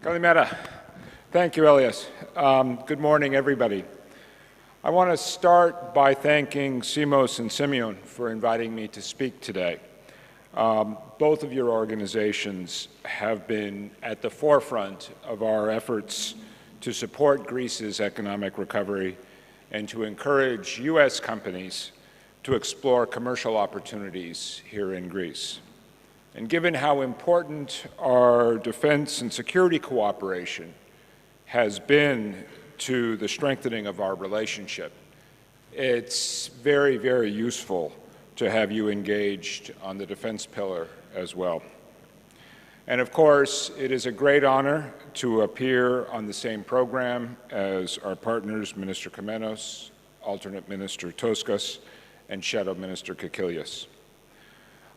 Kalimera. Thank you, Elias. Good morning, everybody. I want to start by thanking Simos and Simeon for inviting me to speak today. Both of your organizations have been at the forefront of our efforts to support Greece's economic recovery and to encourage U.S. companies to explore commercial opportunities here in Greece. And given how important our defense and security cooperation has been to the strengthening of our relationship, it's very, very useful to have you engaged on the defense pillar as well. And of course, it is a great honor to appear on the same program as our partners, Minister Kamenos, Alternate Minister Toskas, and Shadow Minister Kakilias.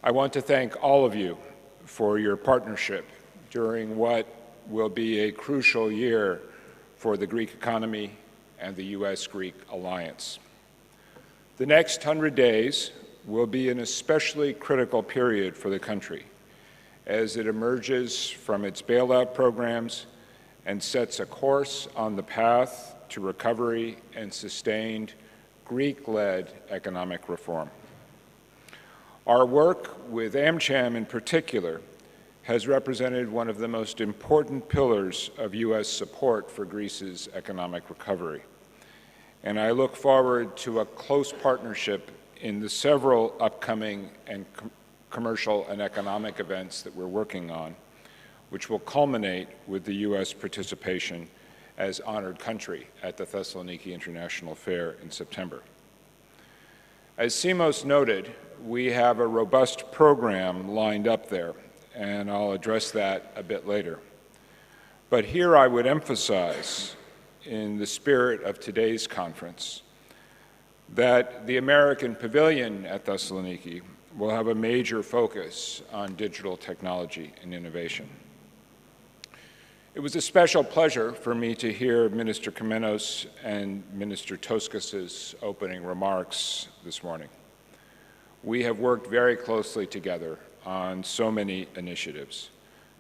I want to thank all of you for your partnership during what will be a crucial year for the Greek economy and the U.S.-Greek alliance. The next 100 days will be an especially critical period for the country as it emerges from its bailout programs and sets a course on the path to recovery and sustained Greek-led economic reform. Our work with AmCham in particular has represented one of the most important pillars of U.S. support for Greece's economic recovery. And I look forward to a close partnership in the several upcoming and commercial and economic events that we're working on, which will culminate with the U.S. participation as honored country at the Thessaloniki International Fair in September. As Simos noted, we have a robust program lined up there, and I'll address that a bit later. But here I would emphasize, in the spirit of today's conference, that the American Pavilion at Thessaloniki will have a major focus on digital technology and innovation. It was a special pleasure for me to hear Minister Kamenos and Minister Toskas's opening remarks this morning. We have worked very closely together on so many initiatives,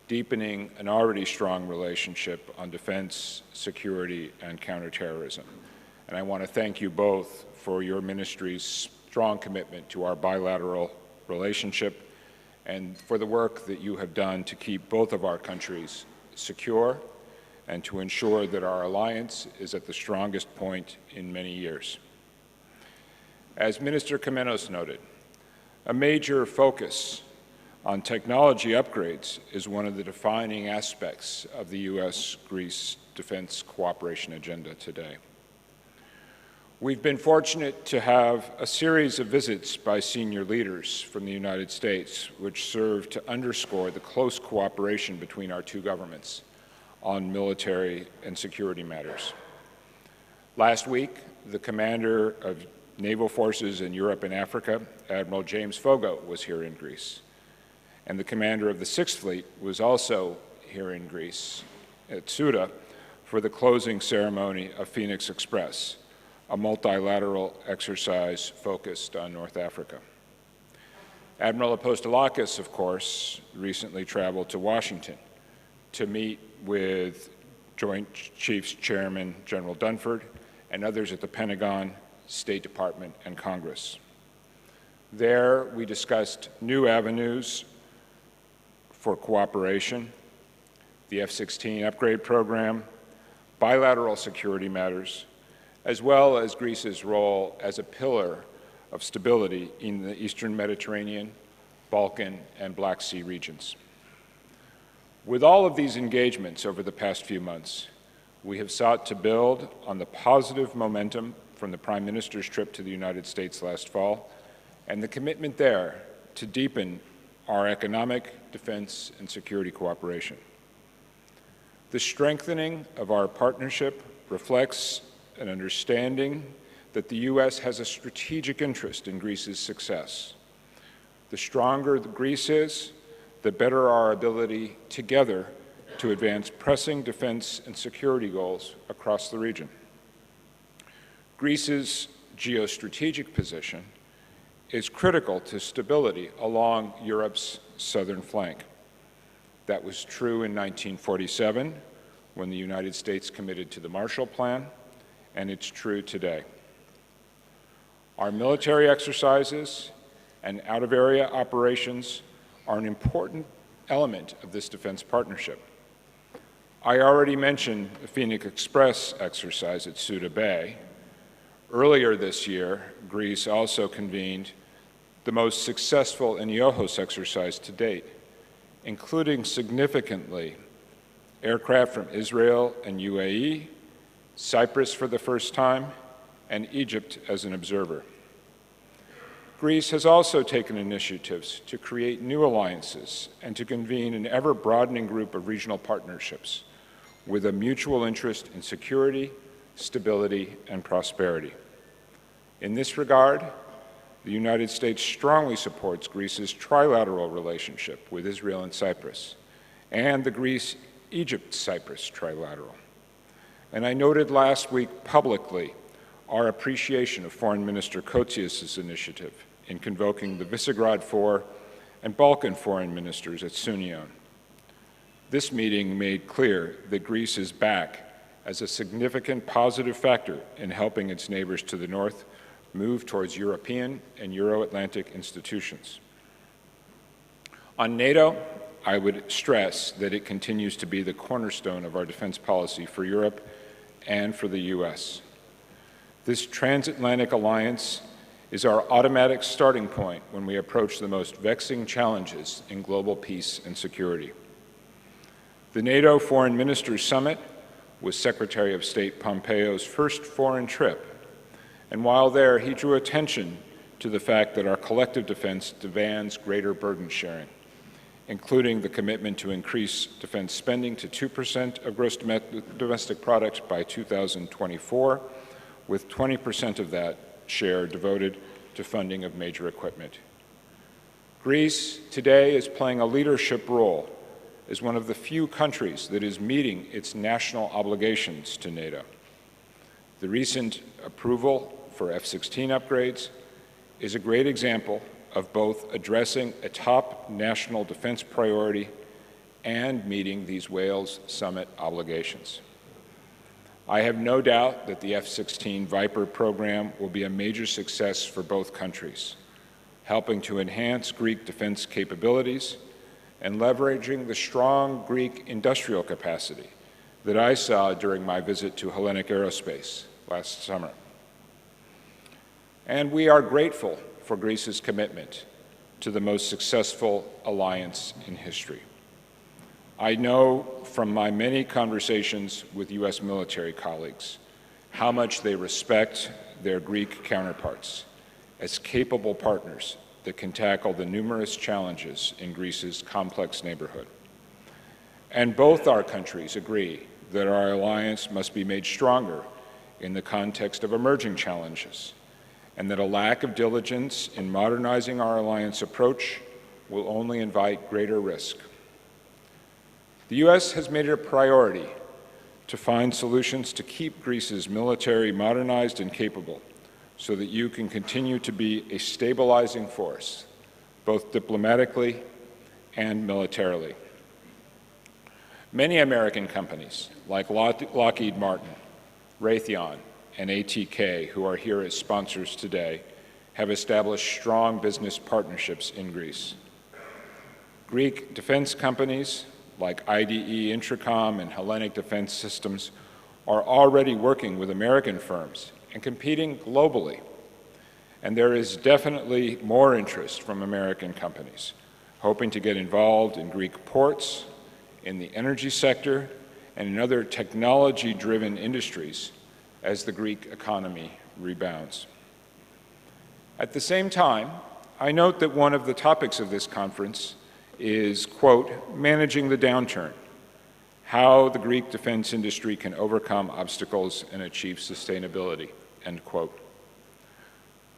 deepening an already strong relationship on defense, security, and counterterrorism. And I want to thank you both for your ministry's strong commitment to our bilateral relationship and for the work that you have done to keep both of our countries secure and to ensure that our alliance is at the strongest point in many years. As Minister Kamenos noted, a major focus on technology upgrades is one of the defining aspects of the U.S.-Greece defense cooperation agenda today. We've been fortunate to have a series of visits by senior leaders from the United States, which serve to underscore the close cooperation between our two governments on military and security matters. Last week, the commander of naval forces in Europe and Africa, Admiral James Fogo, was here in Greece. And the commander of the Sixth Fleet was also here in Greece at Souda for the closing ceremony of Phoenix Express, a multilateral exercise focused on North Africa. Admiral Apostolakis, of course, recently traveled to Washington to meet with Joint Chiefs Chairman General Dunford and others at the Pentagon, State Department, and Congress. There, we discussed new avenues for cooperation, the F-16 upgrade program, bilateral security matters, as well as Greece's role as a pillar of stability in the Eastern Mediterranean, Balkan, and Black Sea regions. With all of these engagements over the past few months, we have sought to build on the positive momentum from the Prime Minister's trip to the United States last fall and the commitment there to deepen our economic, defense, and security cooperation. The strengthening of our partnership reflects an understanding that the U.S. has a strategic interest in Greece's success. The stronger Greece is, the better our ability together to advance pressing defense and security goals across the region. Greece's geostrategic position is critical to stability along Europe's southern flank. That was true in 1947 when the United States committed to the Marshall Plan, and it's true today. Our military exercises and out-of-area operations are an important element of this defense partnership. I already mentioned the Phoenix Express exercise at Suda Bay. Earlier this year, Greece also convened the most successful ENIOHOS exercise to date, including significantly aircraft from Israel and UAE, Cyprus for the first time, and Egypt as an observer. Greece has also taken initiatives to create new alliances and to convene an ever-broadening group of regional partnerships with a mutual interest in security, stability, and prosperity. In this regard, the United States strongly supports Greece's trilateral relationship with Israel and Cyprus, and the Greece-Egypt-Cyprus trilateral. And I noted last week publicly our appreciation of Foreign Minister Kotzias' initiative in convoking the Visegrad Four and Balkan foreign ministers at Sunion. This meeting made clear that Greece is back as a significant positive factor in helping its neighbors to the north move towards European and Euro-Atlantic institutions. On NATO, I would stress that it continues to be the cornerstone of our defense policy for Europe and for the U.S. This transatlantic alliance is our automatic starting point when we approach the most vexing challenges in global peace and security. The NATO Foreign Ministers Summit was Secretary of State Pompeo's first foreign trip, and while there, he drew attention to the fact that our collective defense demands greater burden sharing, including the commitment to increase defense spending to 2% of gross domestic product by 2024, with 20% of that share devoted to funding of major equipment. Greece today is playing a leadership role as one of the few countries that is meeting its national obligations to NATO. The recent approval for F-16 upgrades is a great example of both addressing a top national defense priority and meeting these Wales Summit obligations. I have no doubt that the F-16 Viper program will be a major success for both countries, helping to enhance Greek defense capabilities and leveraging the strong Greek industrial capacity that I saw during my visit to Hellenic Aerospace last summer. And we are grateful for Greece's commitment to the most successful alliance in history. I know from my many conversations with U.S. military colleagues how much they respect their Greek counterparts as capable partners that can tackle the numerous challenges in Greece's complex neighborhood. And both our countries agree that our alliance must be made stronger in the context of emerging challenges, and that a lack of diligence in modernizing our alliance approach will only invite greater risk. The U.S. has made it a priority to find solutions to keep Greece's military modernized and capable so that you can continue to be a stabilizing force, both diplomatically and militarily. Many American companies, like Lockheed Martin, Raytheon, and ATK, who are here as sponsors today, have established strong business partnerships in Greece. Greek defense companies like IDE Intracom and Hellenic Defense Systems are already working with American firms and competing globally. And there is definitely more interest from American companies, hoping to get involved in Greek ports, in the energy sector, and in other technology-driven industries as the Greek economy rebounds. At the same time, I note that one of the topics of this conference is, quote, managing the downturn, how the Greek defense industry can overcome obstacles and achieve sustainability, end quote.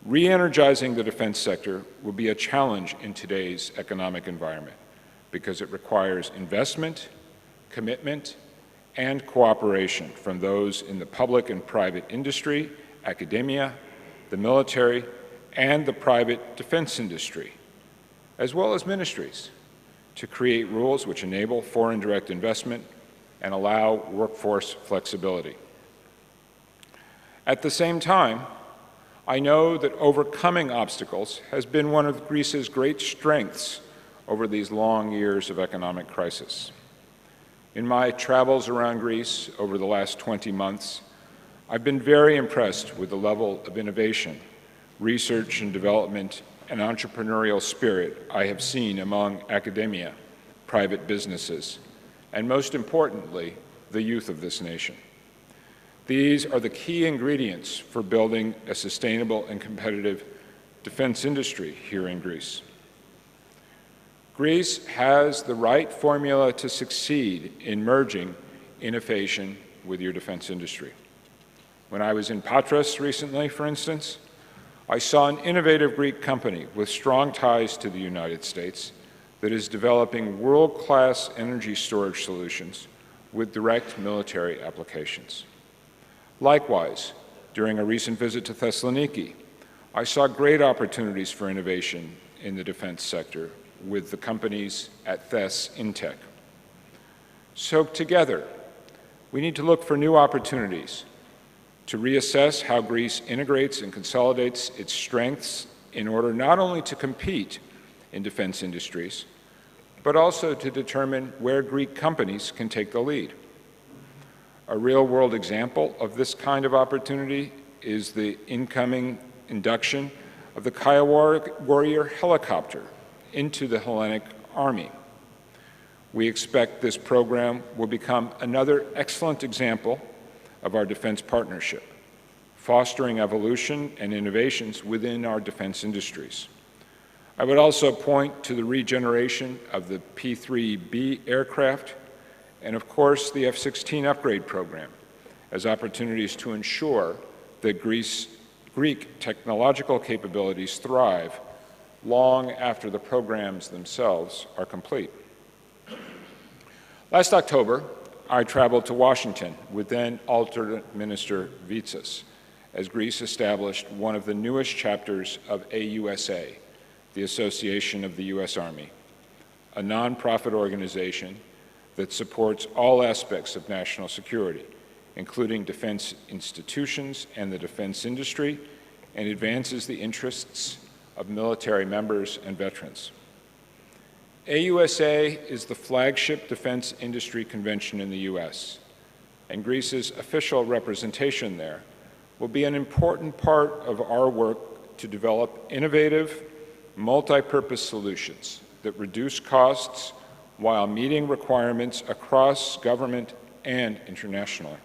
Re-energizing the defense sector will be a challenge in today's economic environment because it requires investment, commitment, and cooperation from those in the public and private industry, academia, the military, and the private defense industry, as well as ministries, to create rules which enable foreign direct investment, and allow workforce flexibility. At the same time, I know that overcoming obstacles has been one of Greece's great strengths over these long years of economic crisis. In my travels around Greece over the last 20 months, I've been very impressed with the level of innovation, research and development, and entrepreneurial spirit I have seen among academia, private businesses, and most importantly, the youth of this nation. These are the key ingredients for building a sustainable and competitive defense industry here in Greece. Greece has the right formula to succeed in merging innovation with your defense industry. When I was in Patras recently, for instance, I saw an innovative Greek company with strong ties to the United States that is developing world-class energy storage solutions with direct military applications. Likewise, during a recent visit to Thessaloniki, I saw great opportunities for innovation in the defense sector with the companies at Thes Intech. So together, we need to look for new opportunities to reassess how Greece integrates and consolidates its strengths in order not only to compete in defense industries, but also to determine where Greek companies can take the lead. A real-world example of this kind of opportunity is the incoming induction of the Kaya Warrior helicopter into the Hellenic Army. We expect this program will become another excellent example of our defense partnership, fostering evolution and innovations within our defense industries. I would also point to the regeneration of the P-3B aircraft and, of course, the F-16 upgrade program as opportunities to ensure that Greek technological capabilities thrive long after the programs themselves are complete. Last October, I traveled to Washington with then alternate Minister Vitsas as Greece established one of the newest chapters of AUSA, the Association of the U.S. Army, a nonprofit organization that supports all aspects of national security, including defense institutions and the defense industry, and advances the interests of military members and veterans. AUSA is the flagship defense industry convention in the U.S., and Greece's official representation there will be an important part of our work to develop innovative, multi-purpose solutions that reduce costs while meeting requirements across government and internationally.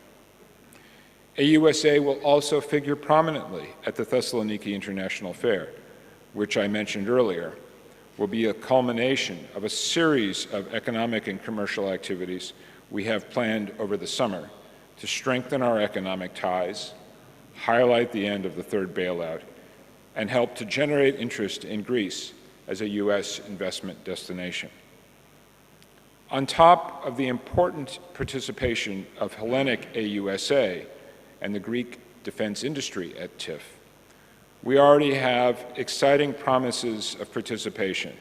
AUSA will also figure prominently at the Thessaloniki International Fair, which I mentioned earlier, will be a culmination of a series of economic and commercial activities we have planned over the summer to strengthen our economic ties, highlight the end of the third bailout, and help to generate interest in Greece as a U.S. investment destination. On top of the important participation of Hellenic AUSA and the Greek defense industry at TIF, we already have exciting promises of participation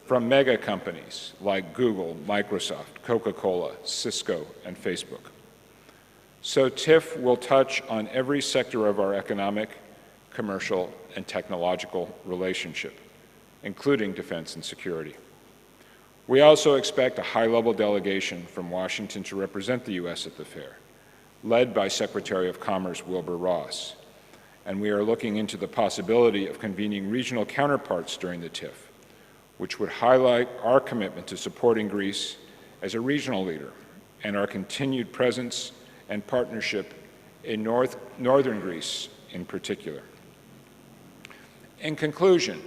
from mega companies like Google, Microsoft, Coca-Cola, Cisco, and Facebook. So TIF will touch on every sector of our economic, commercial, and technological relationship, including defense and security. We also expect a high-level delegation from Washington to represent the U.S. at the fair, led by Secretary of Commerce Wilbur Ross, and we are looking into the possibility of convening regional counterparts during the TIF, which would highlight our commitment to supporting Greece as a regional leader and our continued presence and partnership in northern Greece in particular. In conclusion,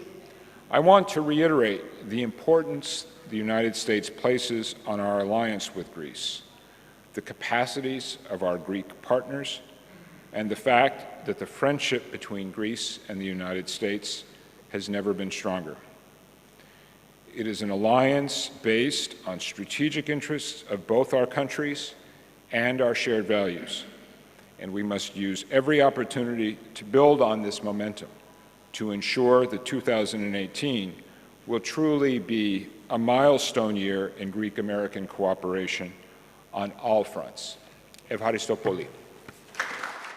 I want to reiterate the importance the United States places on our alliance with Greece, the capacities of our Greek partners, and the fact that the friendship between Greece and the United States has never been stronger. It is an alliance based on strategic interests of both our countries and our shared values, and we must use every opportunity to build on this momentum to ensure that 2018 will truly be a milestone year in Greek-American cooperation on all fronts. Evharisto Poli.